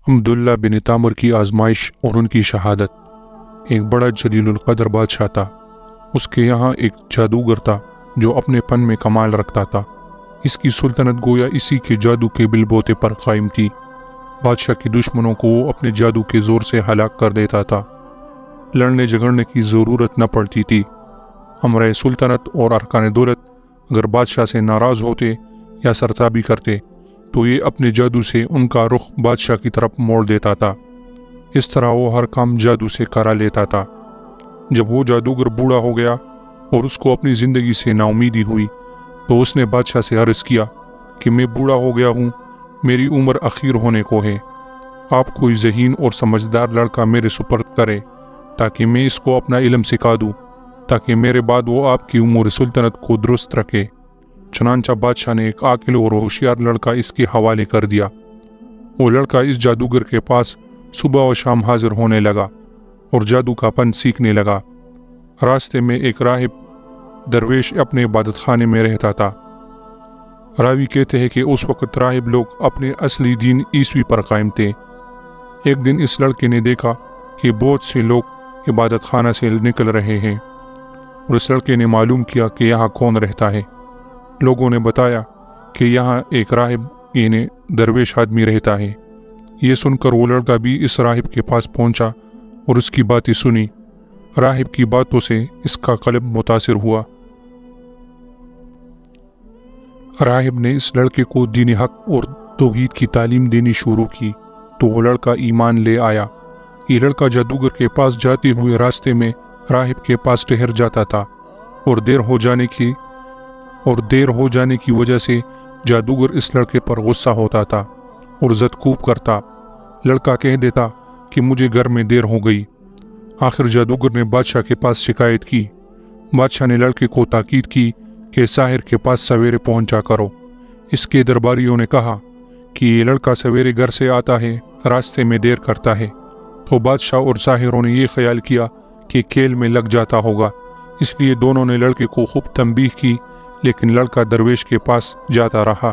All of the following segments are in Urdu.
عبداللہ بن تامر کی آزمائش اور ان کی شہادت۔ ایک بڑا جلیل القدر بادشاہ تھا۔ اس کے یہاں ایک جادوگر تھا جو اپنے پن میں کمال رکھتا تھا۔ اس کی سلطنت گویا اسی کے جادو کے بل بوتے پر قائم تھی۔ بادشاہ کے دشمنوں کو وہ اپنے جادو کے زور سے ہلاک کر دیتا تھا۔ لڑنے جھگڑنے کی ضرورت نہ پڑتی تھی۔ امرۂ سلطنت اور ارکان دولت اگر بادشاہ سے ناراض ہوتے یا سرتابی کرتے تو یہ اپنے جادو سے ان کا رخ بادشاہ کی طرف موڑ دیتا تھا۔ اس طرح وہ ہر کام جادو سے کرا لیتا تھا۔ جب وہ جادوگر بوڑھا ہو گیا اور اس کو اپنی زندگی سے نا امیدی ہوئی تو اس نے بادشاہ سے عرض کیا کہ میں بوڑھا ہو گیا ہوں، میری عمر اخیر ہونے کو ہے، آپ کوئی ذہین اور سمجھدار لڑکا میرے سپرد کرے تاکہ میں اس کو اپنا علم سکھا دوں، تاکہ میرے بعد وہ آپ کی امور سلطنت کو درست رکھے۔ چنانچہ بادشاہ نے ایک عاقل اور ہوشیار لڑکا اس کے حوالے کر دیا۔ وہ لڑکا اس جادوگر کے پاس صبح و شام حاضر ہونے لگا اور جادو کا فن سیکھنے لگا۔ راستے میں ایک راہب درویش اپنے عبادت خانے میں رہتا تھا۔ راوی کہتے ہیں کہ اس وقت راہب لوگ اپنے اصلی دین عیسوی پر قائم تھے۔ ایک دن اس لڑکے نے دیکھا کہ بہت سے لوگ عبادت خانہ سے نکل رہے ہیں، اور اس لڑکے نے معلوم کیا کہ یہاں کون رہتا ہے۔ لوگوں نے بتایا کہ یہاں ایک راہب یعنی درویش آدمی رہتا ہے۔ یہ سن کر وہ لڑکا بھی اس راہب کے پاس پہنچا اور اس کی باتیں سنی۔ راہب کی باتوں سے اس کا قلب متاثر ہوا۔ راہب نے اس لڑکے کو دین حق اور توحید کی تعلیم دینی شروع کی تو وہ لڑکا ایمان لے آیا۔ یہ لڑکا جادوگر کے پاس جاتے ہوئے راستے میں راہب کے پاس ٹھہر جاتا تھا، اور دیر ہو جانے کی وجہ سے جادوگر اس لڑکے پر غصہ ہوتا تھا اور زدکوب کرتا۔ لڑکا کہہ دیتا کہ مجھے گھر میں دیر ہو گئی۔ آخر جادوگر نے بادشاہ کے پاس شکایت کی۔ بادشاہ نے لڑکے کو تاکید کی کہ ساحر کے پاس سویرے پہنچا کرو۔ اس کے درباریوں نے کہا کہ یہ لڑکا سویرے گھر سے آتا ہے، راستے میں دیر کرتا ہے۔ تو بادشاہ اور ساحروں نے یہ خیال کیا کہ کھیل میں لگ جاتا ہوگا، اس لیے دونوں نے لڑکے کو خوب تنبیہ کی، لیکن لڑکا درویش کے پاس جاتا رہا۔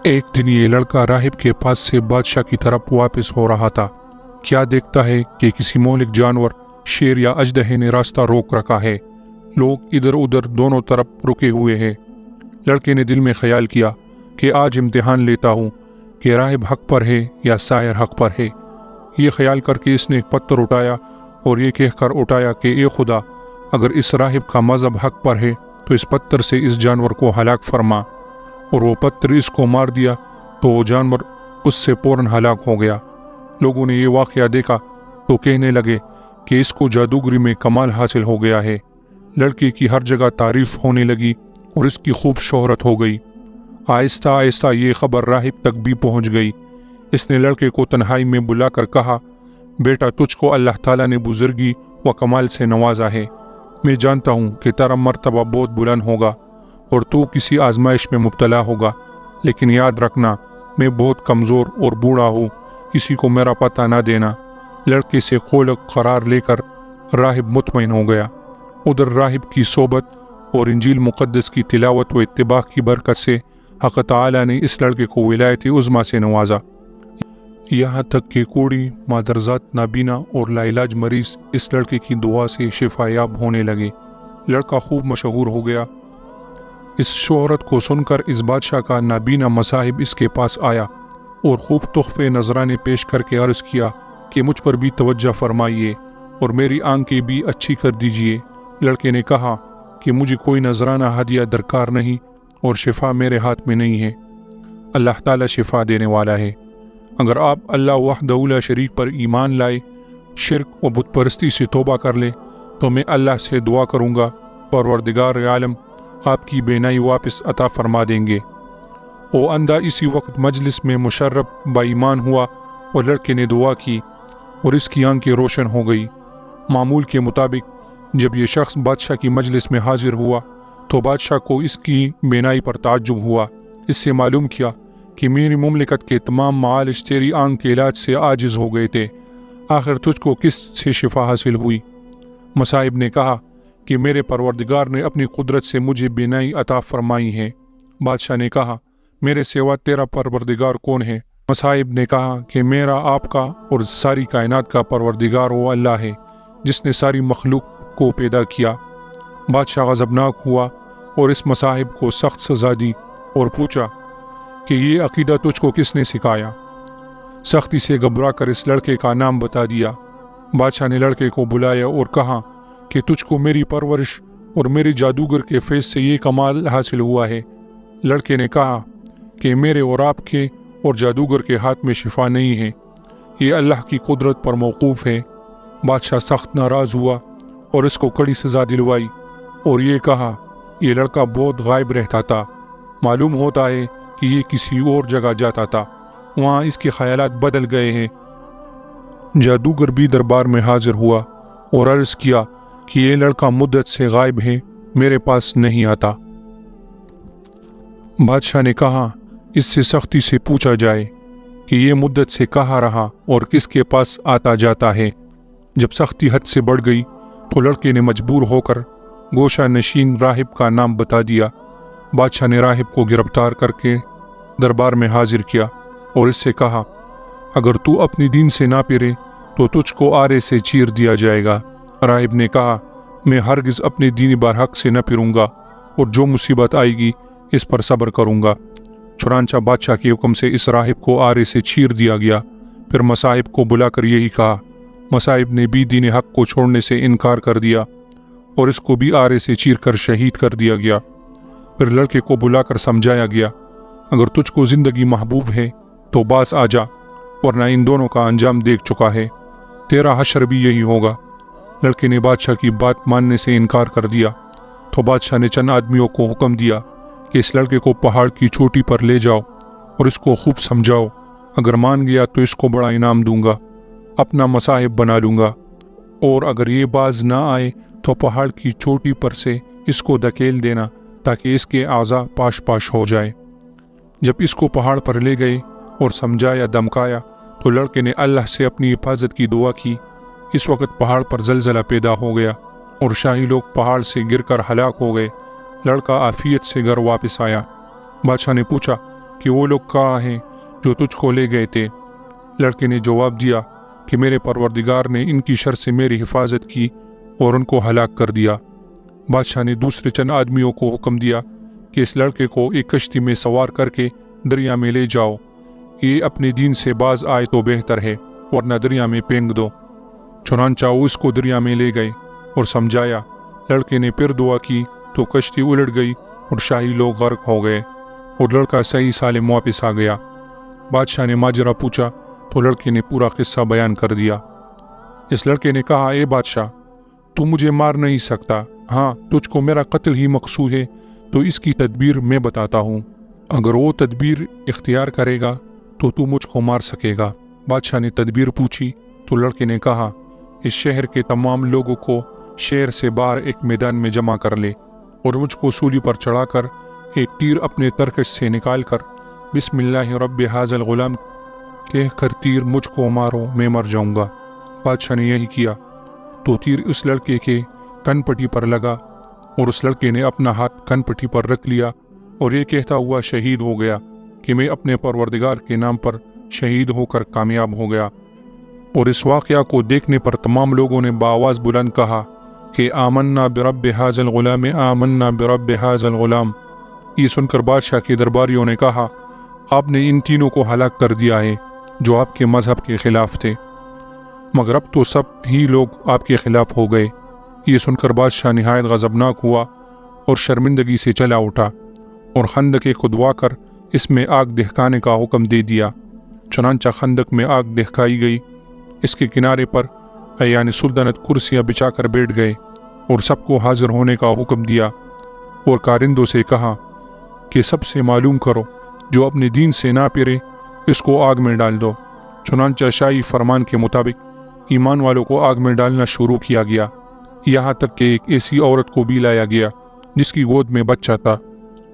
ایک دن یہ لڑکا راہب کے پاس سے بادشاہ کی طرف واپس ہو رہا تھا۔ کیا دیکھتا ہے کہ کسی مہلک جانور، شیر یا اژدہے نے راستہ روک رکھا ہے۔ لوگ ادھر ادھر دونوں طرف رکے ہوئے ہیں۔ لڑکے نے دل میں خیال کیا کہ آج امتحان لیتا ہوں کہ راہب حق پر ہے یا ساحر حق پر ہے۔ یہ خیال کر کے اس نے ایک پتھر اٹھایا اور یہ کہہ کر اٹھایا کہ اے خدا، اگر اس راہب کا مذہب حق پر ہے تو اس پتھر سے اس جانور کو ہلاک فرما۔ اور وہ پتھر اس کو مار دیا تو وہ جانور اس سے فوراً ہلاک ہو گیا۔ لوگوں نے یہ واقعہ دیکھا تو کہنے لگے کہ اس کو جادوگری میں کمال حاصل ہو گیا ہے۔ لڑکے کی ہر جگہ تعریف ہونے لگی اور اس کی خوب شہرت ہو گئی۔ آہستہ آہستہ یہ خبر راہب تک بھی پہنچ گئی۔ اس نے لڑکے کو تنہائی میں بلا کر کہا، بیٹا، تجھ کو اللہ تعالیٰ نے بزرگی و کمال سے نوازا ہے۔ میں جانتا ہوں کہ تیرا مرتبہ بہت بلند ہوگا اور تو کسی آزمائش میں مبتلا ہوگا، لیکن یاد رکھنا میں بہت کمزور اور بوڑھا ہوں، کسی کو میرا پتہ نہ دینا۔ لڑکے سے قول قرار لے کر راہب مطمئن ہو گیا۔ ادھر راہب کی صحبت اور انجیل مقدس کی تلاوت و اتباع کی برکت سے حق تعالیٰ نے اس لڑکے کو ولایت عظمیٰ سے نوازا۔ یہاں تک کہ کوڑی، مادرزاد، نابینا اور لاعلاج مریض اس لڑکے کی دعا سے شفا یاب ہونے لگے۔ لڑکا خوب مشہور ہو گیا۔ اس شہرت کو سن کر اس بادشاہ کا نابینا مصاحب اس کے پاس آیا اور خوب تحفے نذرانے پیش کر کے عرض کیا کہ مجھ پر بھی توجہ فرمائیے اور میری آنکھیں بھی اچھی کر دیجیے۔ لڑکے نے کہا کہ مجھے کوئی نذرانہ ہدیہ درکار نہیں اور شفا میرے ہاتھ میں نہیں ہے، اللہ تعالیٰ شفا دینے والا ہے۔ اگر آپ اللہ وحدہ لا شریک پر ایمان لائے، شرک و بت پرستی سے توبہ کر لے تو میں اللہ سے دعا کروں گا، پروردگار عالم آپ کی بینائی واپس عطا فرما دیں گے۔ وہ اندھا اسی وقت مجلس میں مشرب با ایمان ہوا اور لڑکے نے دعا کی اور اس کی آنکھیں روشن ہو گئی۔ معمول کے مطابق جب یہ شخص بادشاہ کی مجلس میں حاضر ہوا تو بادشاہ کو اس کی بینائی پر تعجب ہوا۔ اس سے معلوم کیا کہ میری مملکت کے تمام معالج تیری آنکھ کے علاج سے عاجز ہو گئے تھے، آخر تجھ کو کس سے شفا حاصل ہوئی؟ مصاحب نے کہا کہ میرے پروردگار نے اپنی قدرت سے مجھے بینائی عطا فرمائی ہے۔ بادشاہ نے کہا، میرے سوا تیرا پروردگار کون ہے؟ مصائب نے کہا کہ میرا آپ کا اور ساری کائنات کا پروردگار وہ اللہ ہے جس نے ساری مخلوق کو پیدا کیا۔ بادشاہ غضبناک ہوا اور اس مصائب کو سخت سزا دی اور پوچھا کہ یہ عقیدہ تجھ کو کس نے سکھایا؟ سختی سے گھبرا کر اس لڑکے کا نام بتا دیا۔ بادشاہ نے لڑکے کو بلایا اور کہا کہ تجھ کو میری پرورش اور میرے جادوگر کے فیض سے یہ کمال حاصل ہوا ہے۔ لڑکے نے کہا کہ میرے اور آپ کے اور جادوگر کے ہاتھ میں شفا نہیں ہے، یہ اللہ کی قدرت پر موقوف ہے۔ بادشاہ سخت ناراض ہوا اور اس کو کڑی سزا دلوائی اور یہ کہا یہ لڑکا بہت غائب رہتا تھا، معلوم ہوتا ہے کہ یہ کسی اور جگہ جاتا تھا، وہاں اس کے خیالات بدل گئے ہیں۔ جادوگر بھی دربار میں حاضر ہوا اور عرض کیا کہ یہ لڑکا مدت سے غائب ہے، میرے پاس نہیں آتا۔ بادشاہ نے کہا اس سے سختی سے پوچھا جائے کہ یہ مدت سے کہاں رہا اور کس کے پاس آتا جاتا ہے۔ جب سختی حد سے بڑھ گئی تو لڑکے نے مجبور ہو کر گوشہ نشین راہب کا نام بتا دیا۔ بادشاہ نے راہب کو گرفتار کر کے دربار میں حاضر کیا اور اس سے کہا اگر تو اپنی دین سے نہ پھرے تو تجھ کو آرے سے چیر دیا جائے گا۔ راہب نے کہا میں ہرگز اپنے دین برحق سے نہ پھروں گا اور جو مصیبت آئے گی اس پر صبر کروں گا۔ چنانچہ بادشاہ کے حکم سے اس راہب کو آرے سے چیر دیا گیا۔ پھر مصائب کو بلا کر یہی کہا۔ مصائب نے بھی دین حق کو چھوڑنے سے انکار کر دیا اور اس کو بھی آرے سے چیر کر شہید کر دیا گیا۔ پھر لڑکے کو بلا کر سمجھایا گیا اگر تجھ کو زندگی محبوب ہے تو باز آ جا، ورنہ ان دونوں کا انجام دیکھ چکا ہے، تیرا حشر بھی یہی ہوگا۔ لڑکے نے بادشاہ کی بات ماننے سے انکار کر دیا تو بادشاہ نے چند آدمیوں کو حکم دیا کہ اس لڑکے کو پہاڑ کی چوٹی پر لے جاؤ اور اس کو خوب سمجھاؤ، اگر مان گیا تو اس کو بڑا انعام دوں گا، اپنا مصاحب بنا لوں گا، اور اگر یہ باز نہ آئے تو پہاڑ کی چوٹی پر سے اس کو دھکیل دینا تاکہ اس کے اعضاء پاش پاش ہو جائے۔ جب اس کو پہاڑ پر لے گئے اور سمجھایا دمکایا تو لڑکے نے اللہ سے اپنی حفاظت کی دعا کی۔ اس وقت پہاڑ پر زلزلہ پیدا ہو گیا اور شاہی لوگ پہاڑ سے گر کر ہلاک ہو گئے۔ لڑکا عافیت سے گھر واپس آیا۔ بادشاہ نے پوچھا کہ وہ لوگ کہاں ہیں جو تجھ کو لے گئے تھے؟ لڑکے نے جواب دیا کہ میرے پروردگار نے ان کی شر سے میری حفاظت کی اور ان کو ہلاک کر دیا۔ بادشاہ نے دوسرے چند آدمیوں کو حکم دیا کہ اس لڑکے کو ایک کشتی میں سوار کر کے دریا میں لے جاؤ، یہ اپنے دین سے باز آئے تو بہتر ہے ورنہ دریا میں پھینک دو۔ چنانچہ وہ اس کو دریا میں لے گئے اور سمجھایا۔ لڑکے نے پھر دعا کی تو کشتی الٹ گئی اور شاہی لوگ غرق ہو گئے اور لڑکا صحیح سالم واپس آ گیا۔ بادشاہ نے ماجرا پوچھا تو لڑکے نے پورا قصہ بیان کر دیا۔ اس لڑکے نے کہا اے بادشاہ تو مجھے مار نہیں سکتا، ہاں تجھ کو میرا قتل ہی مقصود ہے تو اس کی تدبیر میں بتاتا ہوں، اگر وہ تدبیر اختیار کرے گا تو مجھ کو مار سکے گا۔ بادشاہ نے تدبیر پوچھی تو لڑکے نے کہا اس شہر کے تمام لوگوں کو شہر سے باہر ایک میدان میں جمع کر لے اور مجھ کو سولی پر چڑھا کر ایک تیر اپنے ترکش سے نکال کر بسم اللہ رب ھذا الغلام کہہ کر تیر مجھ کو مارو، میں مر جاؤں گا۔ بادشاہ نے یہی کیا تو تیر اس لڑکے کے کن پٹی پر لگا اور اس لڑکے نے اپنا ہاتھ کن پٹی پر رکھ لیا اور یہ کہتا ہوا شہید ہو گیا کہ میں اپنے پروردگار کے نام پر شہید ہو کر کامیاب ہو گیا۔ اور اس واقعہ کو دیکھنے پر تمام لوگوں نے بآواز بلند کہا کہ آمنا برب ھذا الغلام، آمنا برب ھذا الغلام۔ یہ سن کر بادشاہ کے درباریوں نے کہا آپ نے ان تینوں کو ہلاک کر دیا ہے جو آپ کے مذہب کے خلاف تھے، مگر اب تو سب ہی لوگ آپ کے خلاف ہو گئے۔ یہ سن کر بادشاہ نہایت غضبناک ہوا اور شرمندگی سے چلا اٹھا اور خندق کھدوا کر اس میں آگ دہکانے کا حکم دے دیا۔ چنانچہ خندق میں آگ دہکائی گئی، اس کے کنارے پر یعنی سلطنت کرسیاں بچھا کر بیٹھ گئے اور سب کو حاضر ہونے کا حکم دیا اور کارندوں سے کہا کہ سب سے معلوم کرو جو اپنے دین سے نہ پھرے اس کو آگ میں ڈال دو۔ چنانچہ شاہی فرمان کے مطابق ایمان والوں کو آگ میں ڈالنا شروع کیا گیا، یہاں تک کہ ایک ایسی عورت کو بھی لایا گیا جس کی گود میں بچہ تھا۔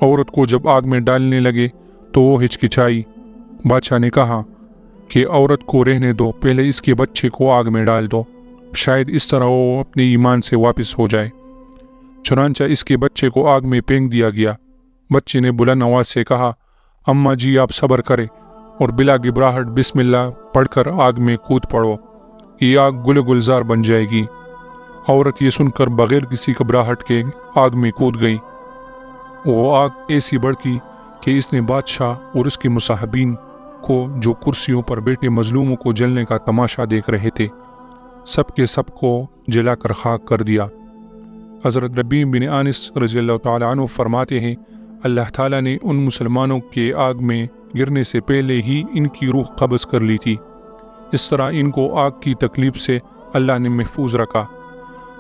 عورت کو جب آگ میں ڈالنے لگے تو وہ ہچکچائی۔ بادشاہ نے کہا کہ عورت کو رہنے دو، پہلے اس کے بچے کو آگ میں ڈال دو، شاید اس طرح وہ اپنے ایمان سے واپس ہو جائے۔ چنانچہ اس کے بچے کو آگ میں پھینک دیا گیا۔ بچے نے بلند آواز سے کہا اماں جی آپ صبر کرے، اور بلا گھبراہٹ بسم اللہ پڑھ کر آگ میں کود پڑو، یہ آگ گل گلزار بن جائے گی۔ عورت یہ سن کر بغیر کسی گھبراہٹ کے آگ میں کود گئی۔ وہ آگ ایسی بڑکی کہ اس نے بادشاہ اور اس کے مصاحبین کو، جو کرسیوں پر بیٹھے مظلوموں کو جلنے کا تماشا دیکھ رہے تھے، سب کے سب کو جلا کر خاک کر دیا۔ حضرت ربیع بن انس رضی اللہ تعالیٰ عنہ فرماتے ہیں، اللہ تعالیٰ نے ان مسلمانوں کے آگ میں گرنے سے پہلے ہی ان کی روح قبض کر لی تھی، اس طرح ان کو آگ کی تکلیف سے اللہ نے محفوظ رکھا۔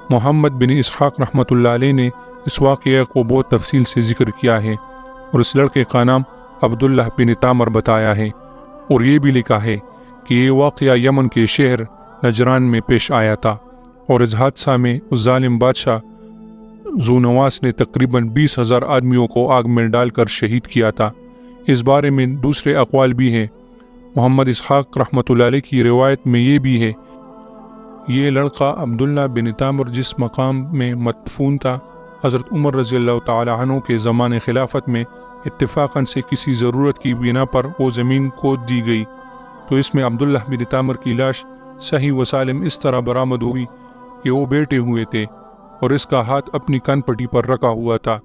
محمد بن اسحاق رحمۃ اللہ علیہ نے اس واقعہ کو بہت تفصیل سے ذکر کیا ہے اور اس لڑکے کا نام عبداللہ بن تامر بتایا ہے، اور یہ بھی لکھا ہے کہ یہ واقعہ یمن کے شہر نجران میں پیش آیا تھا، اور اس حادثہ میں اس ظالم بادشاہ ذونواس نے تقریباً 20,000 آدمیوں کو آگ میں ڈال کر شہید کیا تھا۔ اس بارے میں دوسرے اقوال بھی ہیں۔ محمد اسحاق رحمۃ اللہ علیہ کی روایت میں یہ بھی ہے، یہ لڑکا عبداللہ بن تامر جس مقام میں مدفون تھا، حضرت عمر رضی اللہ تعالی عنہ کے زمان خلافت میں اتفاقاً سے کسی ضرورت کی بنا پر وہ زمین کھود دی گئی، تو اس میں عبداللہ بن تامر کی لاش صحیح و سالم اس طرح برآمد ہوئی کہ وہ بیٹھے ہوئے تھے اور اس کا ہاتھ اپنی کان پٹی پر رکھا ہوا تھا۔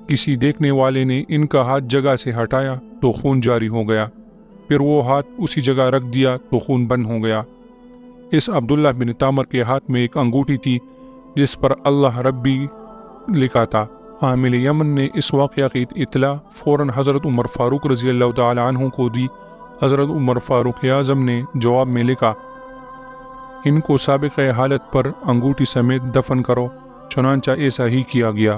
کسی دیکھنے والے نے ان کا ہاتھ جگہ سے ہٹایا تو خون جاری ہو گیا، پھر وہ ہاتھ اسی جگہ رکھ دیا تو خون بند ہو گیا۔ اس عبداللہ بن تامر کے ہاتھ میں ایک انگوٹھی تھی جس پر اللہ ربی لکھا تھا۔ عامل یمن نے اس واقعہ کی اطلاع فوراً حضرت عمر فاروق رضی اللہ تعالی عنہ کو دی۔ حضرت عمر فاروق اعظم نے جواب میں لکھا، ان کو سابق حالت پر انگوٹھی سمیت دفن کرو، چنانچہ ایسا ہی کیا گیا۔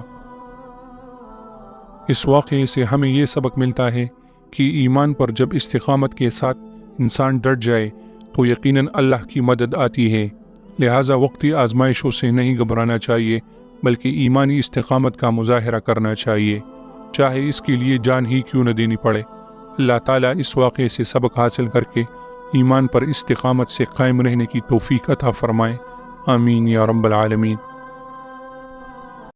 اس واقعے سے ہمیں یہ سبق ملتا ہے کہ ایمان پر جب استقامت کے ساتھ انسان ڈٹ جائے تو یقیناً اللہ کی مدد آتی ہے، لہٰذا وقتی آزمائشوں سے نہیں گھبرانا چاہیے بلکہ ایمانی استقامت کا مظاہرہ کرنا چاہیے، چاہے اس کے لیے جان ہی کیوں نہ دینی پڑے۔ اللہ تعالیٰ اس واقعے سے سبق حاصل کر کے ایمان پر استقامت سے قائم رہنے کی توفیق عطا فرمائے، آمین یا رب العالمین۔